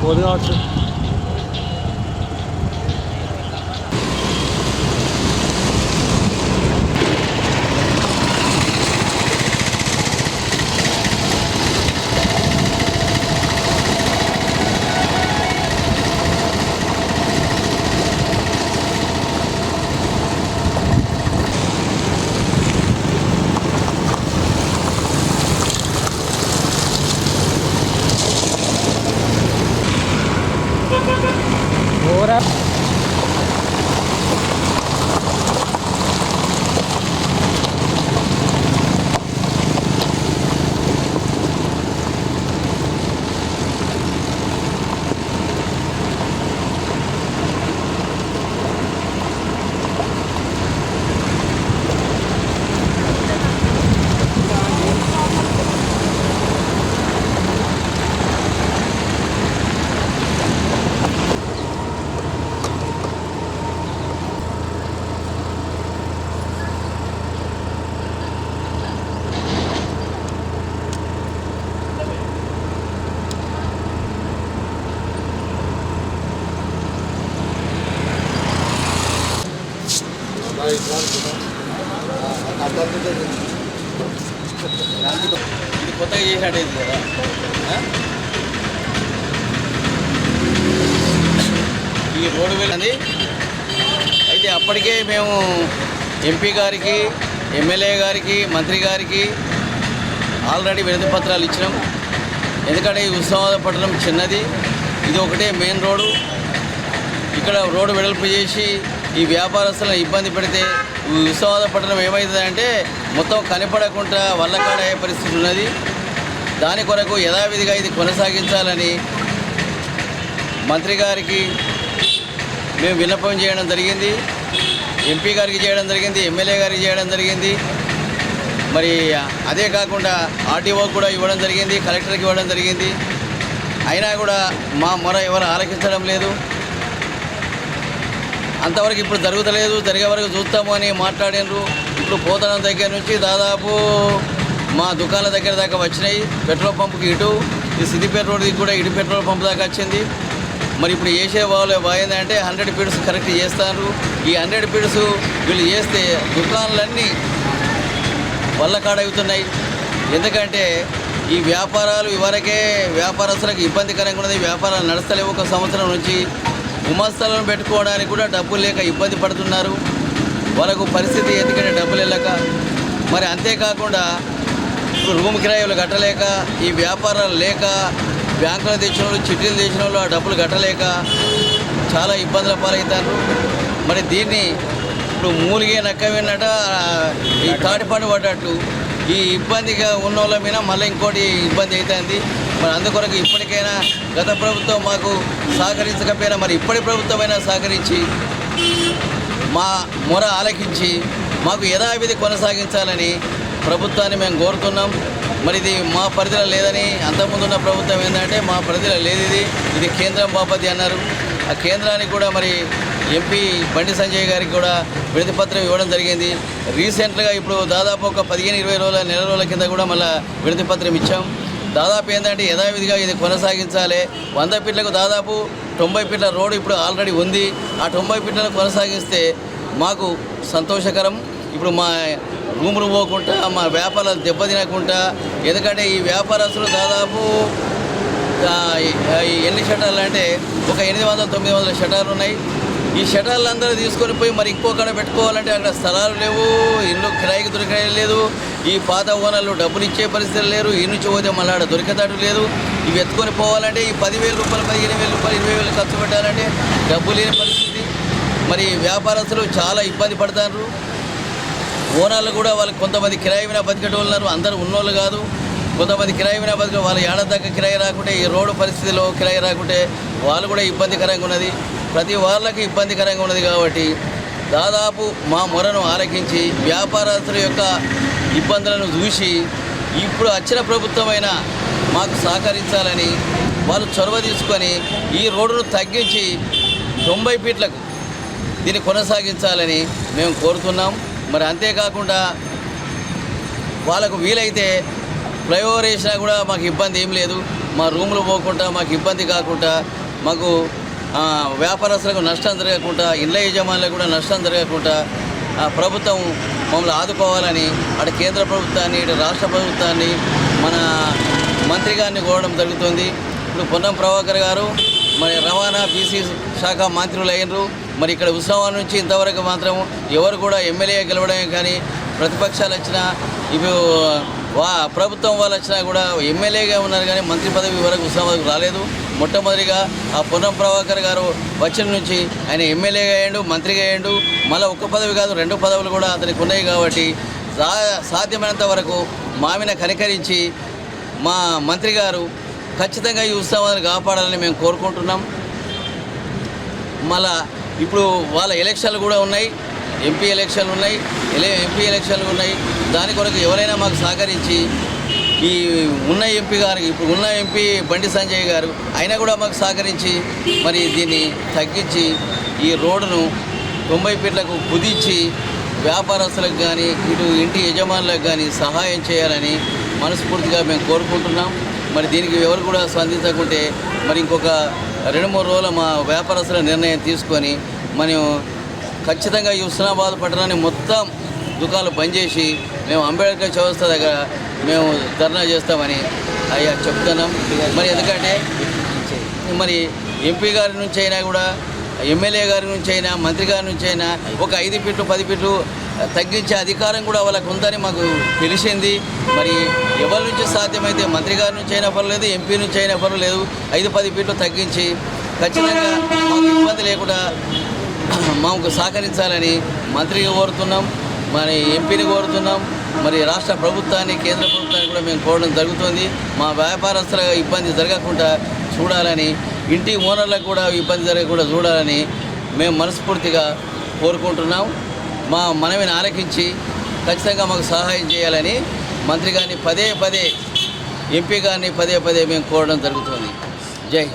పోదు కావచ్చు. Ora ఇది కొత్తగా చేసినట్టు ఇది కదా. ఈ రోడ్డు వెళ్ళింది. అయితే అప్పటికే మేము ఎంపీ గారికి, ఎమ్మెల్యే గారికి, మంత్రి గారికి ఆల్రెడీ వినతి పత్రాలు ఇచ్చినాం. ఎందుకంటే ఈ ఉస్మానాబాద్ పట్టణం చిన్నది, ఇది ఒకటే మెయిన్ రోడ్డు. ఇక్కడ రోడ్డు వెడల్పు చేసి ఈ వ్యాపారస్తులను ఇబ్బంది పెడితే ఉస్మానాబాద్ పట్టణం ఏమవుతుందంటే మొత్తం కనపడకుండా వల్లకాడ అయ్యే పరిస్థితి ఉన్నది. దాని కొరకు యథావిధిగా ఇది కొనసాగించాలని మంత్రి గారికి మేము విన్నపం చేయడం జరిగింది, ఎంపీ గారికి చేయడం జరిగింది, ఎమ్మెల్యే గారికి చేయడం జరిగింది. మరి అదే కాకుండా ఆర్డీఓ కూడా ఇవ్వడం జరిగింది, కలెక్టర్కి ఇవ్వడం జరిగింది. అయినా కూడా మా మొర ఎవరు ఆలకించడం లేదు. అంతవరకు ఇప్పుడు జరుగుతలేదు, జరిగే వరకు చూస్తాము అని మాట్లాడినారు. ఇప్పుడు పోతనం దగ్గర నుంచి దాదాపు మా దుకాణాల దగ్గర దాకా వచ్చినాయి. పెట్రోల్ పంపుకి ఇటు, ఈ సిద్దిపేట రోడ్కి కూడా ఇటు పెట్రోల్ పంపు దాకా వచ్చింది. మరి ఇప్పుడు చేసే వాళ్ళు బాగుందంటే 100 ఫీట్స్ కరెక్ట్ చేస్తారు. ఈ 100 ఫీట్స్ వీళ్ళు చేస్తే దుకాణాలన్నీ వల్లకాడవుతున్నాయి. ఎందుకంటే ఈ వ్యాపారాలు ఇవరకే వ్యాపారస్తులకు ఇబ్బందికరంగా ఉన్నది. వ్యాపారాలు నడుస్తలేవు. ఒక సంవత్సరం నుంచి గుమస్తలను పెట్టుకోవడానికి కూడా డబ్బులు లేక ఇబ్బంది పడుతున్నారు. వాళ్ళకు పరిస్థితి ఎందుకంటే డబ్బులు వెళ్ళక, మరి అంతేకాకుండా ఇప్పుడు రూమ్ కిరాయిలు కట్టలేక, ఈ వ్యాపారాలు లేక, బ్యాంకులు తెచ్చిన వాళ్ళు, చిట్టీలు తెచ్చిన వాళ్ళు ఆ డబ్బులు కట్టలేక చాలా ఇబ్బందుల పాలవుతారు. మరి దీన్ని ఇప్పుడు మూలిగే నక్క విన్నట ఈ తాటిపాటు పడ్డట్టు ఈ ఇబ్బందిగా ఉన్న వాళ్ళ మీద మళ్ళీ ఇంకోటి ఇబ్బంది అవుతుంది. మరి అందుకొరకు ఇప్పటికైనా గత ప్రభుత్వం మాకు సహకరించకపోయినా మరి ఇప్పటి ప్రభుత్వమైనా సహకరించి మా మొర ఆలకించి మాకు యథావిధి కొనసాగించాలని ప్రభుత్వాన్ని మేము కోరుతున్నాం. మరి ఇది మా పరిధిలో లేదని అంతకుముందున్న ప్రభుత్వం ఏంటంటే మా పరిధిలో లేదు, ఇది కేంద్రం బాపతి అన్నారు. ఆ కేంద్రానికి కూడా మరి ఎంపీ బండి సంజయ్ గారికి కూడా వినతి పత్రం ఇవ్వడం జరిగింది. రీసెంట్గా ఇప్పుడు దాదాపు ఒక 15-20 రోజుల నెల రోజుల కింద కూడా మళ్ళీ వినతి పత్రం ఇచ్చాం. దాదాపు ఏంటంటే యథావిధిగా ఇది కొనసాగించాలి. 100 ఫీట్లకు దాదాపు 90 ఫీట్ల రోడ్డు ఇప్పుడు ఆల్రెడీ ఉంది. ఆ 90 ఫీట్లను కొనసాగిస్తే మాకు సంతోషకరం. ఇప్పుడు మా రూములు పోకుండా, మా వ్యాపారాలు దెబ్బతినకుండా, ఎందుకంటే ఈ వ్యాపారస్తులు దాదాపు ఎన్ని షటార్లు అంటే ఒక 800-900 షటార్లు ఉన్నాయి. ఈ షటార్లు అందరూ తీసుకొని పోయి మరి ఇంకొకడ పెట్టుకోవాలంటే అక్కడ స్థలాలు లేవు, ఇల్లు కిరాయికి దొరికే లేదు. ఈ పాత ఓనర్లు డబ్బులు ఇచ్చే పరిస్థితులు లేరు. ఈ నుంచి పోతే మళ్ళీ ఆడ దొరికేటట్టు లేదు. ఇవి ఎత్తుకొని పోవాలంటే ఈ 10,000 రూపాయలు, 15,000 రూపాయలు, 20,000 ఖర్చు పెట్టాలంటే డబ్బు లేని పరిస్థితి. మరి వ్యాపారస్తులు చాలా ఇబ్బంది పడతారు. ఓనర్లు కూడా వాళ్ళకి కొంతమంది కిరాయి వినా బతికేటోళ్ళు ఉన్నారు, అందరూ ఉన్నోళ్ళు కాదు. కొంతమంది కిరాయి వినా బతికే వాళ్ళ ఏడాది దాకా కిరాయి రాకుంటే, ఈ రోడ్డు పరిస్థితిలో కిరాయి రాకుంటే వాళ్ళు కూడా ఇబ్బందికరంగా ఉన్నది. ప్రతి వాళ్ళకి ఇబ్బందికరంగా ఉన్నది. కాబట్టి దాదాపు మా మొరను ఆలకించి వ్యాపారస్తుల యొక్క ఇబ్బందులను చూసి ఇప్పుడు వచ్చిన ప్రభుత్వమైనా మాకు సహకరించాలని వాళ్ళు చొరవ తీసుకొని ఈ రోడ్డును తగ్గించి 90 ఫీట్లకు దీన్ని కొనసాగించాలని మేము కోరుతున్నాం. మరి అంతేకాకుండా వాళ్ళకు వీలైతే ఫ్లైఓవర్ వేసినా కూడా మాకు ఇబ్బంది ఏం లేదు. మా రూములు పోకుండా, మాకు ఇబ్బంది కాకుండా, మాకు వ్యాపారస్తులకు నష్టం జరగకుండా, ఇళ్ళ యజమానులకు కూడా నష్టం జరగకుండా ప్రభుత్వం మమ్మల్ని ఆదుకోవాలని అటు కేంద్ర ప్రభుత్వాన్ని, ఇటు రాష్ట్ర ప్రభుత్వాన్ని, మన మంత్రి గారిని కోరడం జరుగుతుంది. ఇప్పుడు పొన్నం ప్రభాకర్ గారు మరి రవాణా బీసీ శాఖ మంత్రులు అయినరు. మరి ఇక్కడ ఉత్సవాల నుంచి ఇంతవరకు మాత్రం ఎవరు కూడా ఎమ్మెల్యే గెలవడమే కానీ, ప్రతిపక్షాలు వచ్చినా ఇవి ప్రభుత్వం వాళ్ళు వచ్చినా కూడా ఎమ్మెల్యేగా ఉన్నారు కానీ మంత్రి పదవి వరకు ఉత్సవాలకు రాలేదు. మొట్టమొదటిగా ఆ పొన్నం ప్రభాకర్ గారు వచ్చిన నుంచి ఆయన ఎమ్మెల్యేగా అయ్యాడు, మంత్రిగా అయ్యాడు. మళ్ళీ ఒక్క పదవి కాదు 2 పదవులు కూడా అతనికి ఉన్నాయి. కాబట్టి సాధ్యమైనంత వరకు మామిన కనికరించి మా మంత్రి గారు ఖచ్చితంగా ఈ ఉత్సవాలను కాపాడాలని మేము కోరుకుంటున్నాం. మళ్ళా ఇప్పుడు వాళ్ళ ఎలక్షన్లు కూడా ఉన్నాయి, ఎంపీ ఎలక్షన్లు ఉన్నాయి. దాని కొరకు ఎవరైనా మాకు సహకరించి ఈ ఉన్న ఎంపీ గారికి, ఇప్పుడు ఉన్న ఎంపీ బండి సంజయ్ గారు అయినా కూడా మాకు సహకరించి మరి దీన్ని తగ్గించి ఈ రోడ్డును 90 ఫీట్లకు కుదించి వ్యాపారస్తులకు కానీ, ఇటు ఇంటి యజమానులకు కానీ సహాయం చేయాలని మనస్ఫూర్తిగా మేము కోరుకుంటున్నాం. మరి దీనికి ఎవరు కూడా స్పందించకుంటే మరి ఇంకొక 2-3 రోజుల మా వ్యాపారస్తుల నిర్ణయం తీసుకొని మనం ఖచ్చితంగా ఈ హుస్నాబాద్ పట్టణాన్ని మొత్తం దుకాణాలు బంద్ చేసి మేము అంబేద్కర్ చౌరస్తా దగ్గర మేము ధర్నా చేస్తామని అయ్యా చెప్తున్నాం. మరి ఎందుకంటే మరి ఎంపీ గారి నుంచి అయినా కూడా, ఎమ్మెల్యే గారి నుంచి అయినా, మంత్రి గారి నుంచి అయినా ఒక 5 ఫీట్లు 10 ఫీట్లు తగ్గించే అధికారం కూడా వాళ్ళకు ఉందని మాకు తెలిసింది. మరి ఎవరి నుంచి సాధ్యమైతే మంత్రి గారి నుంచి అయినా పర్లేదు, ఎంపీ నుంచి అయినా పర్లేదు, 5-10 ఫీట్లు తగ్గించి ఖచ్చితంగా మాకు ఇబ్బంది లేకుండా మాకు సహకరించాలని మంత్రికి కోరుతున్నాం. మరి ఎంపీని కోరుతున్నాం. మరి రాష్ట్ర ప్రభుత్వాన్ని, కేంద్ర ప్రభుత్వాన్ని కూడా మేము కోరడం జరుగుతుంది. మా వ్యాపారస్తుల ఇబ్బంది జరగకుండా చూడాలని, ఇంటి ఓనర్లకు కూడా ఇబ్బంది జరగకుండా చూడాలని మేము మనస్ఫూర్తిగా కోరుకుంటున్నాం. మా మనవిని ఆలకించి ఖచ్చితంగా మాకు సహాయం చేయాలని మంత్రి గారిని పదే పదే, ఎంపీ గారిని పదే పదే మేము కోరడం జరుగుతుంది. జై